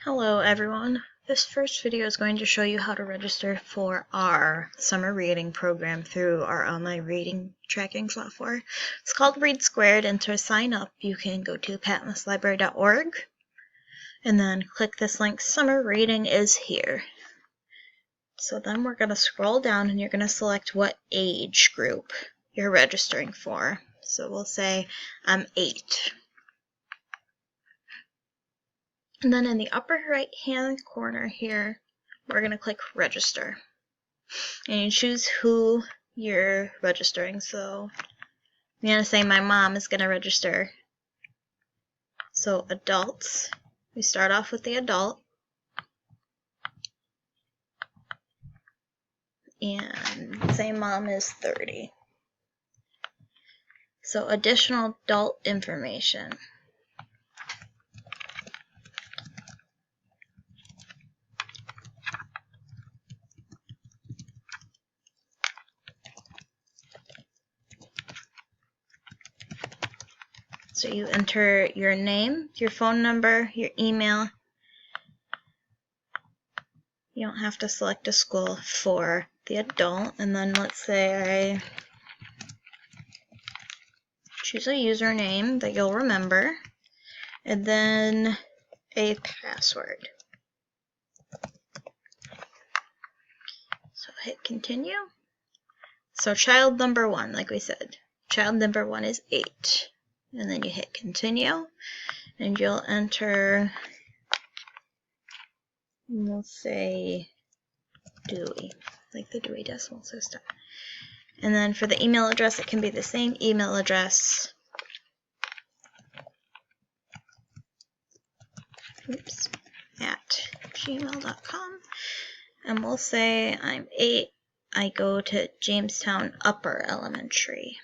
Hello everyone. This first video is going to show you how to register for our summer reading program through our online reading tracking software. It's called Read Squared, and to sign up you can go to patmoslibrary.org and then click this link, Summer Reading is here. So then we're going to scroll down and you're going to select what age group you're registering for. So we'll say I'm 8. And then in the upper right hand corner here, we're going to click register. And you choose who you're registering. So I'm going to say my mom is going to register. So adults, we start off with the adult. And say mom is 30. So additional adult information. So you enter your name, your phone number, your email. You don't have to select a school for the adult. And then let's say I choose a username that you'll remember. And then a password. So hit continue. So child number 1, like we said. Child number 1 is 8. And then you hit continue. And you'll enter, we'll say Dewey, like the Dewey Decimal System. And then for the email address, it can be the same email address. At gmail.com. And we'll say I'm 8. I go to Jamestown Upper Elementary.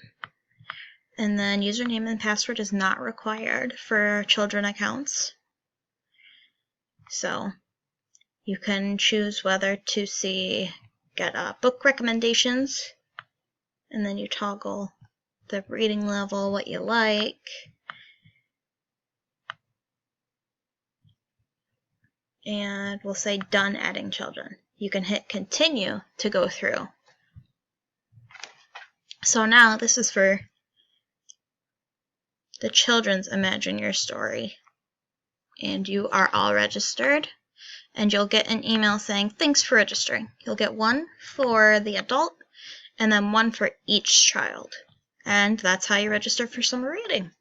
And then username and password is not required for children accounts. So you can choose whether to get book recommendations, and then you toggle the reading level, what you like. And we'll say done adding children. You can hit continue to go through. So now this is for the children's Imagine Your Story. And you are all registered. And you'll get an email saying, thanks for registering. You'll get one for the adult and then one for each child. And that's how you register for summer reading.